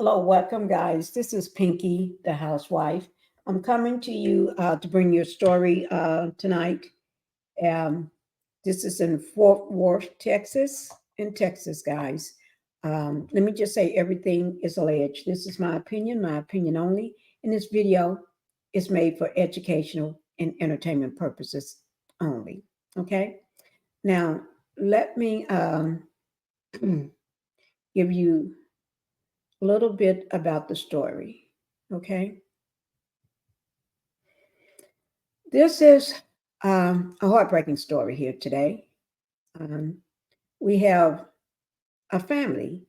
Hello, welcome, guys. This is Pinky, the housewife. I'm coming to you to bring you a story tonight. Um, this is in Fort Worth, Texas. In Texas, guys. Let me just say everything is alleged. This is my opinion only. And this video is made for educational and entertainment purposes only. Okay. Now, let me give you a little bit about the story. Okay. This is a heartbreaking story here today. Um, we have a family,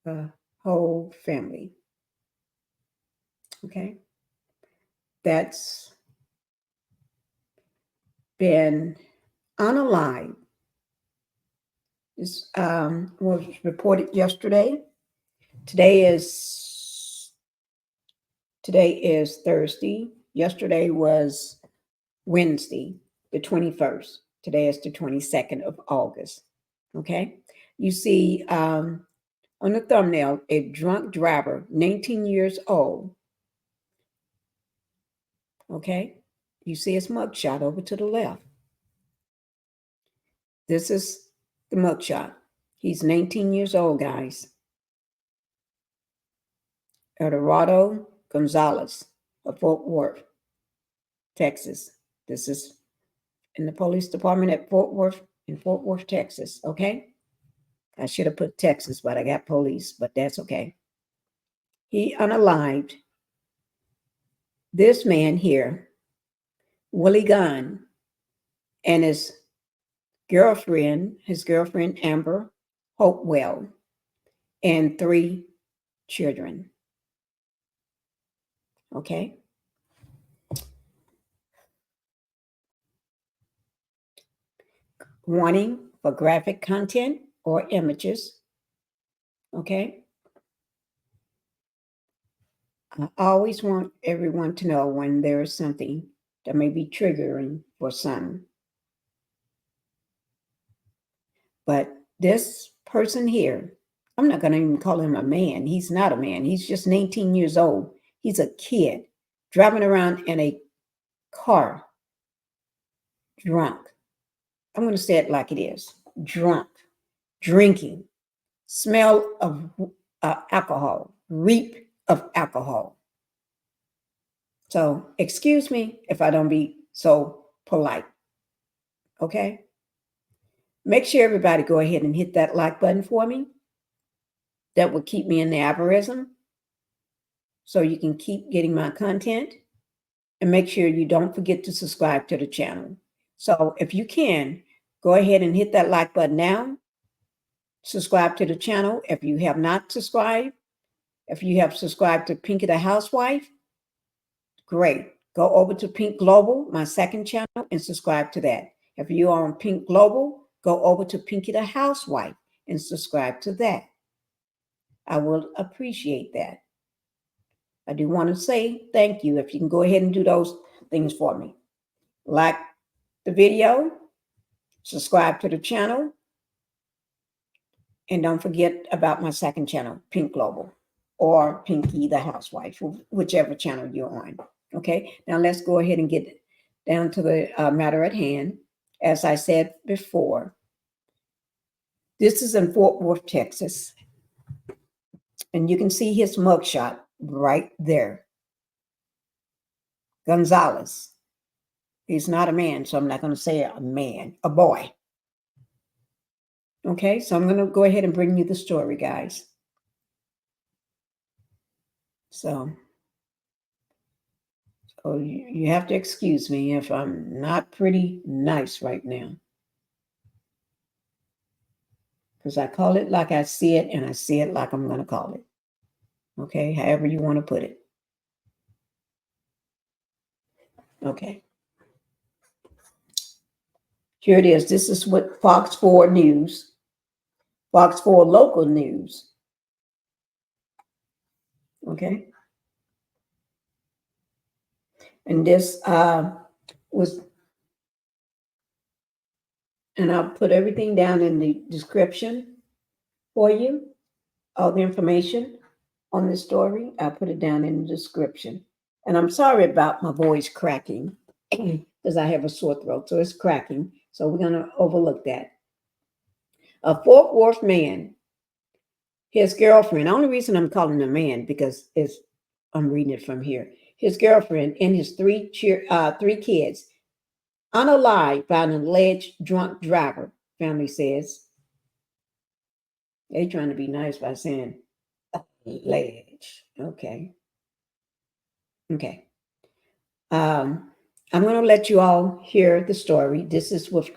a whole family, okay, that's been unalive. This was reported yesterday. Today is today is Thursday. Yesterday was Wednesday, the 21st. Today is the 22nd of August. Okay. You see on the thumbnail a drunk driver, 19 years old. Okay. You see his mugshot over to the left. This is the mugshot. He's 19 years old, guys. Eduardo Gonzalez of Fort Worth, Texas. This is in the police department at Fort Worth, Texas. Okay. I should have put Texas, but I got police, but that's okay. He unalived this man here, Willie Gunn, and his girlfriend Amber Hopewell, and 3 children. Okay. Warning for graphic content or images. Okay. I always want everyone to know when there is something that may be triggering for some. But this person here, I'm not going to even call him a man. He's not a man. He's just 19 years old. He's a kid driving around in a car, drunk. I'm going to say it like it is, drunk, drinking, smell of alcohol, reek of alcohol. So excuse me if I don't be so polite. Okay. Make sure everybody go ahead and hit that like button for me. That will keep me in the algorithm so you can keep getting my content. And make sure you don't forget to subscribe to the channel. So if you can, go ahead and hit that like button now. Subscribe to the channel if you have not subscribed. If you have subscribed to Pinkie the Housewife, great. Go over to Pink Global, my second channel, and subscribe to that. If you're on Pink Global, go over to Pinkie the Housewife and subscribe to that. I will appreciate that. I do want to say thank you if you can go ahead and do those things for me. Like the video, subscribe to the channel, and don't forget about my second channel, Pink Global, or Pinkie the Housewife, whichever channel you're on. Okay, now let's go ahead and get down to the matter at hand. As I said before, this is in Fort Worth, Texas, and you can see his mugshot right there. Gonzalez. He's not a man, so I'm not going to say a man, a boy. Okay, so I'm going to go ahead and bring you the story, guys. So you have to excuse me if I'm not pretty nice right now. Because I call it like I see it, and I see it like I'm going to call it. Okay, however you want to put it. Okay. Here it is. This is what Fox 4 News, Fox 4 Local News. Okay. And this was, and I'll put everything down in the description for you, all the information. on this story. I'll put it down in the description. And I'm sorry about my voice cracking because I have a sore throat, so it's cracking. So we're going to overlook that. A Fort Worth man, his girlfriend, the only reason I'm calling him a man because I'm reading it from here. His girlfriend and his three kids unalived by an alleged drunk driver, family says. They're trying to be nice by saying alleged. Okay. I'm going to let you all hear the story. This is with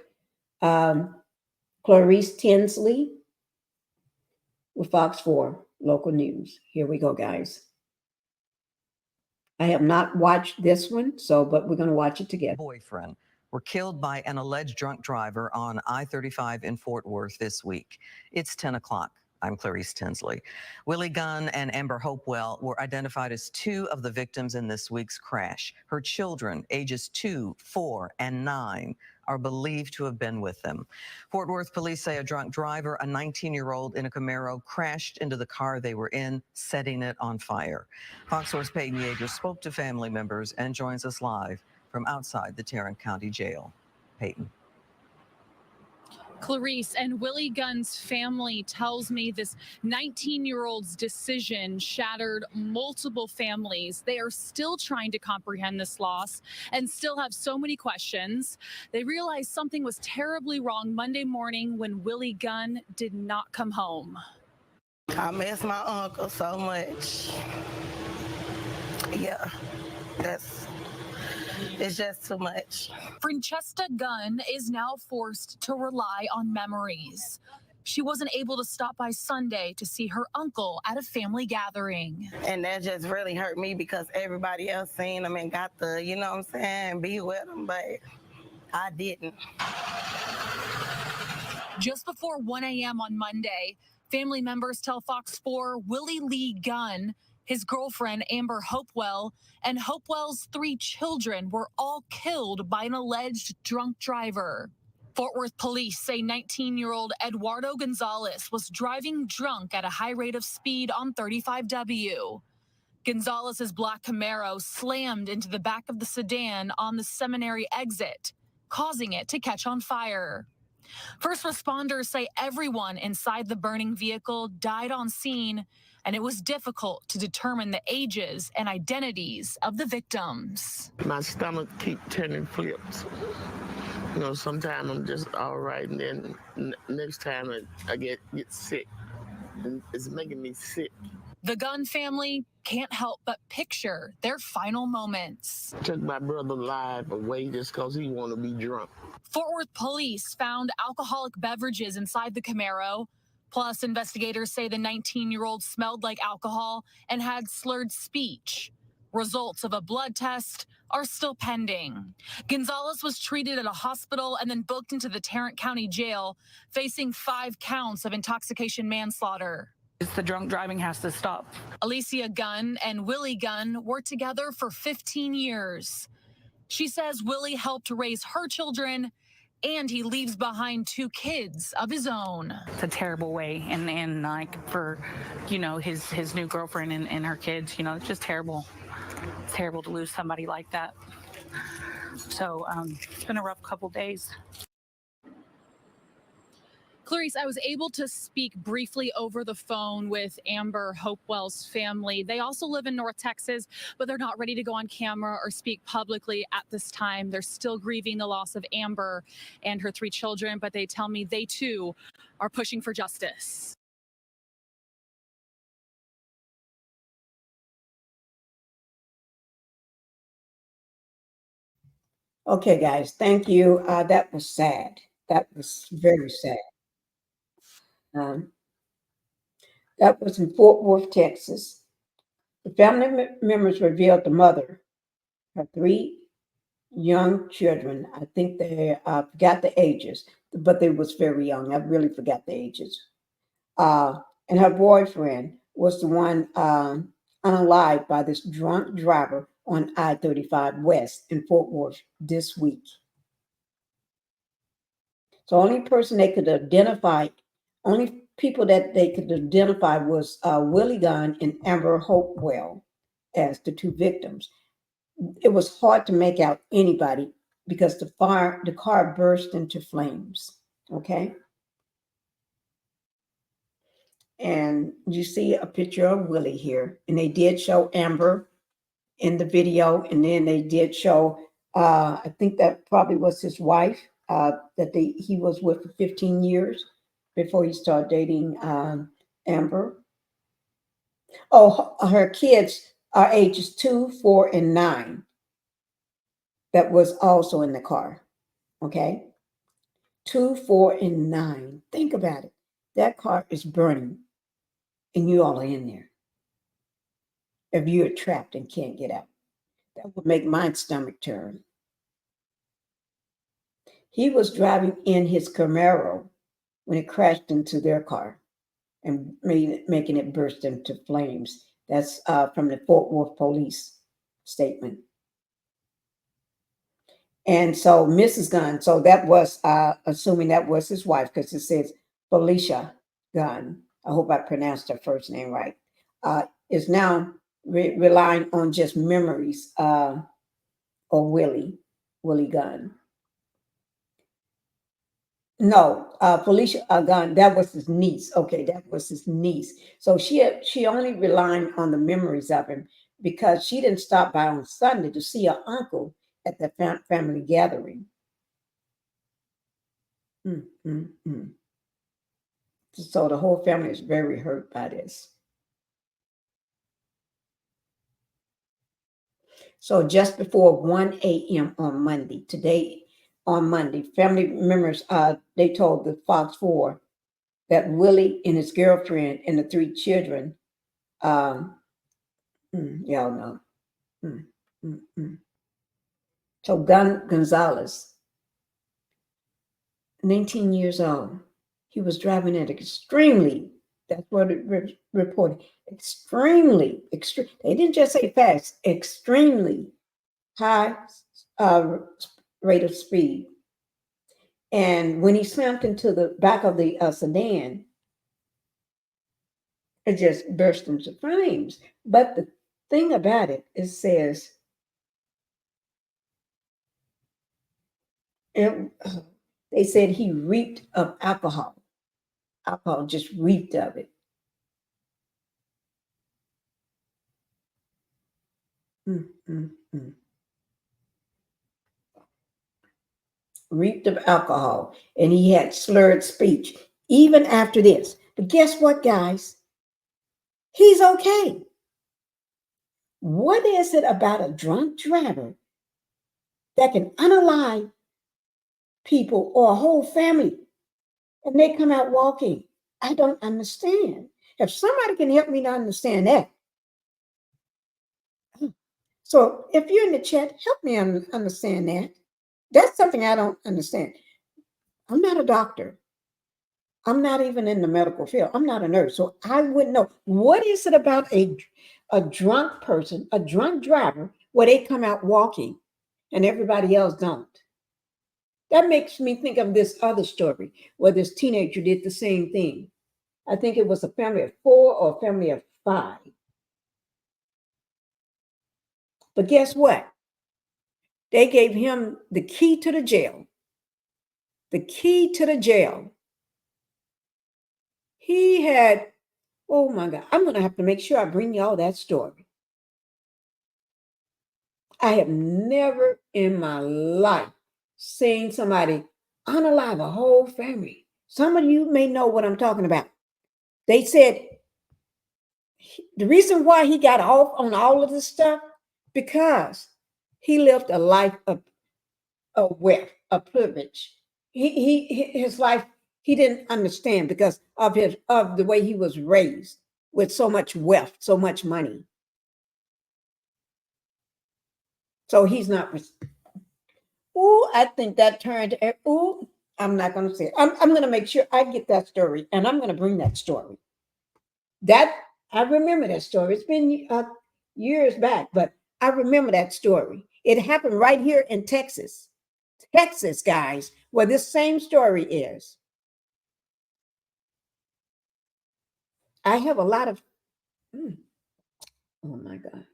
CLARICE Tinsley with Fox 4 Local News. Here we go, guys. I have not watched this one, but we're going to watch it together. Boyfriend were killed by an alleged drunk driver on I-35 in Fort Worth this week. It's 10 o'clock. I'm Clarice Tinsley. Willie Gunn and Amber Hopewell were identified as two of the victims in this week's crash. Her children, ages 2, 4, and 9, are believed to have been with them. Fort Worth police say a drunk driver, a 19-year-old in a Camaro, crashed into the car they were in, setting it on fire. Fox 4's Peyton Yager spoke to family members and joins us live from outside the Tarrant County Jail. Peyton. Clarice, and Willie Gunn's family tells me this 19-year-old's decision shattered multiple families. They are still trying to comprehend this loss and still have so many questions. They realized something was terribly wrong Monday morning when Willie Gunn did not come home. I miss my uncle so much. Yeah, it's just too much. Francesca Gunn is now forced to rely on memories. She wasn't able to stop by Sunday to see her uncle at a family gathering. And that just really hurt me because everybody else seen him and got the, you know what I'm saying, be with him, but I didn't. Just before 1 a.m. on Monday, family members tell Fox 4 Willie Lee Gunn, his girlfriend Amber Hopewell, and Hopewell's 3 children were all killed by an alleged drunk driver. Fort Worth police say 19-year-old Eduardo Gonzalez was driving drunk at a high rate of speed on 35W. Gonzalez's black Camaro slammed into the back of the sedan on the seminary exit, causing it to catch on fire. First responders say everyone inside the burning vehicle died on scene, and it was difficult to determine the ages and identities of the victims. My stomach keeps turning flips. You know, sometimes I'm just all right, and then next time I get sick. And it's making me sick. The Gunn family can't help but picture their final moments. Took my brother live away just because he wanted to be drunk. Fort Worth police found alcoholic beverages inside the Camaro. Plus, investigators say the 19-year-old smelled like alcohol and had slurred speech. Results of a blood test are still pending. Gonzalez was treated at a hospital and then booked into the Tarrant County Jail, facing 5 counts of intoxication manslaughter. The drunk driving has to stop. Alicia Gunn and Willie Gunn were together for 15 years. She says Willie helped raise her children, and he leaves behind 2 kids of his own. It's a terrible way, and like for, you know, his new girlfriend and her kids, you know, it's just terrible. It's terrible to lose somebody like that. So it's been a rough couple days. Clarice, I was able to speak briefly over the phone with Amber Hopewell's family. They also live in North Texas, but they're not ready to go on camera or speak publicly at this time. They're still grieving the loss of Amber and her 3 children, but they tell me they too are pushing for justice. Okay, guys, thank you. That was sad. That was very sad. That was in Fort Worth, Texas. The family members revealed the mother, her 3 young children. I think they forgot the ages, but they was very young. I really forgot the ages. And her boyfriend was the one unalived by this drunk driver on I-35 West in Fort Worth this week. So only people that they could identify was Willie Gunn and Amber Hopewell as the two victims. It was hard to make out anybody because the car burst into flames. Okay. And you see a picture of Willie here. And they did show Amber in the video. And then they did show, I think that probably was his wife that he was with for 15 years before he started dating Amber. Oh, her kids are ages 2, 4, and 9. That was also in the car. Okay. 2, 4, and 9. Think about it. That car is burning and you all are in there. If you're trapped and can't get out, that would make my stomach turn. He was driving in his Camaro when it crashed into their car and making it burst into flames. That's from the Fort Worth police statement. And so Mrs. Gunn, so that was, assuming that was his wife, because it says Felicia Gunn, I hope I pronounced her first name right, is now relying on just memories of Willie Gunn. No, Felicia Gunn, that was his niece. Okay, that was his niece. So she only relying on the memories of him because she didn't stop by on Sunday to see her uncle at the family gathering. So the whole family is very hurt by this. So just before 1 a.m. on Monday, family members, they told the Fox 4 that Willie and his girlfriend and the 3 children, y'all know. So Gonzalez, 19 years old, he was driving at extremely, that's what it reported, extremely, they didn't just say fast, extremely high rate of speed. And when he slammed into the back of the sedan, it just burst into flames. But the thing about it, it says, they said he reeked of alcohol. Alcohol just reeked of it. Reeked of alcohol, and he had slurred speech even after this. But guess what, guys? He's okay. What is it about a drunk driver that can unalive people or a whole family and they come out walking? I don't understand. If somebody can help me to understand that. So if you're in the chat, help me understand that. That's something I don't understand. I'm not a doctor. I'm not even in the medical field. I'm not a nurse. So I wouldn't know. What is it about a drunk person, a drunk driver, where they come out walking and everybody else don't? That makes me think of this other story where this teenager did the same thing. I think it was a family of 4 or a family of 5. But guess what? They gave him the key to the jail. The key to the jail. He had, oh my God, I'm going to have to make sure I bring y'all that story. I have never in my life seen somebody unalive a whole family. Some of you may know what I'm talking about. They said the reason why he got off on all of this stuff, because he lived a life of wealth, of privilege. His life, he didn't understand because of the way he was raised with so much wealth, so much money. So he's not. Ooh, I think that turned. Ooh, I'm not going to say it. I'm going to make sure I get that story, and I'm going to bring that story. That I remember that story. It's been years back, but I remember that story. It happened right here in Texas. Texas, guys, where this same story is. I have a lot of, oh my God.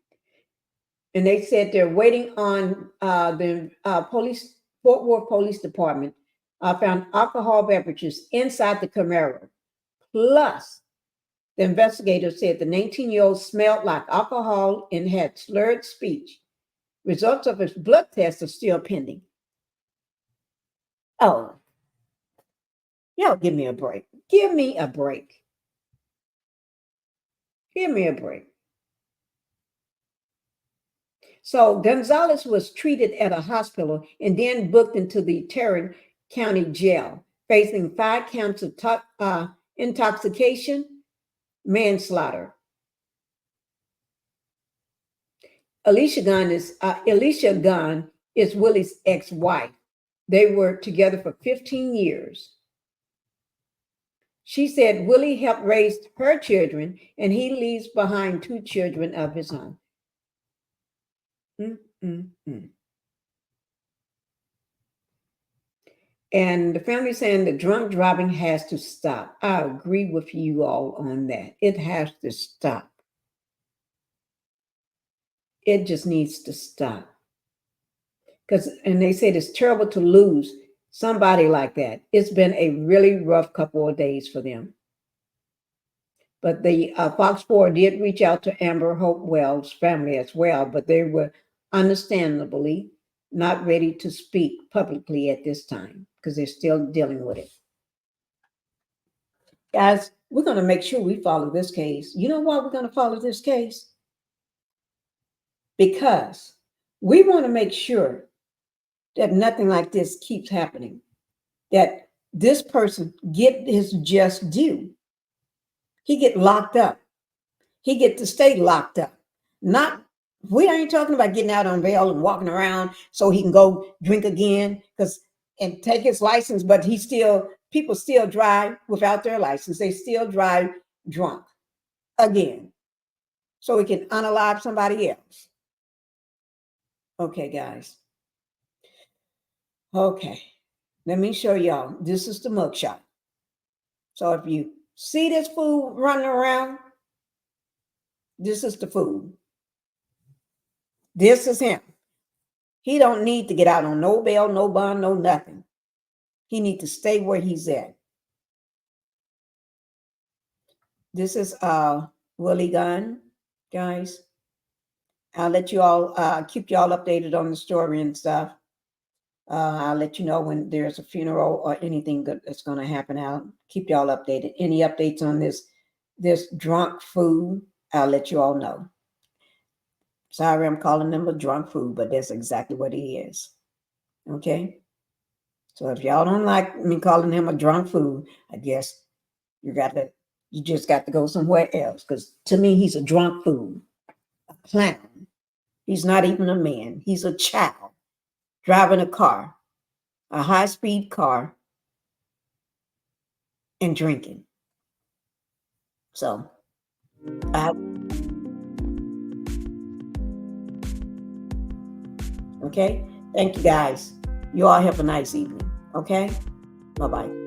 And they said they're waiting on the police, Fort Worth Police Department found alcohol beverages inside the Camaro. Plus, the investigator said the 19-year-old smelled like alcohol and had slurred speech. Results of his blood test are still pending. Oh, y'all give me a break. Give me a break. Give me a break. So Gonzalez was treated at a hospital and then booked into the Tarrant County Jail, facing 5 counts of intoxication, manslaughter. Alicia Gunn is Willie's ex-wife. They were together for 15 years. She said Willie helped raise her children, and he leaves behind 2 children of his own. And the family saying the drunk driving has to stop. I agree with you all on that. It has to stop. It just needs to stop. And they said it's terrible to lose somebody like that. It's been a really rough couple of days for them. But the Fox 4 did reach out to Amber Hopewell's family as well, but they were understandably not ready to speak publicly at this time because they're still dealing with it. Guys, we're going to make sure we follow this case. You know why we're going to follow this case? Because we want to make sure that nothing like this keeps happening, that this person get his just due. He get locked up. He get to stay locked up. We ain't talking about getting out on bail and walking around so he can go drink again and take his license, but people still drive without their license. They still drive drunk again, so he can unalive somebody else. Okay, guys. Okay, let me show y'all. This is the mugshot. So if you see this fool running around, this is the fool. This is him. He don't need to get out on no bail, no bond, no nothing. He need to stay where he's at. This is Willie Gunn, guys. I'll let you all keep y'all updated on the story and stuff. I'll let you know when there's a funeral or anything good that's going to happen. I'll keep y'all updated. Any updates on this drunk fool, I'll let you all know. Sorry, I'm calling him a drunk fool, but that's exactly what he is. Okay? So if y'all don't like me calling him a drunk fool, I guess you just got to go somewhere else, because to me, he's a drunk fool, a clown. He's not even a man. He's a child driving a car, a high-speed car, and drinking. So, okay? Thank you, guys. You all have a nice evening, okay? Bye-bye.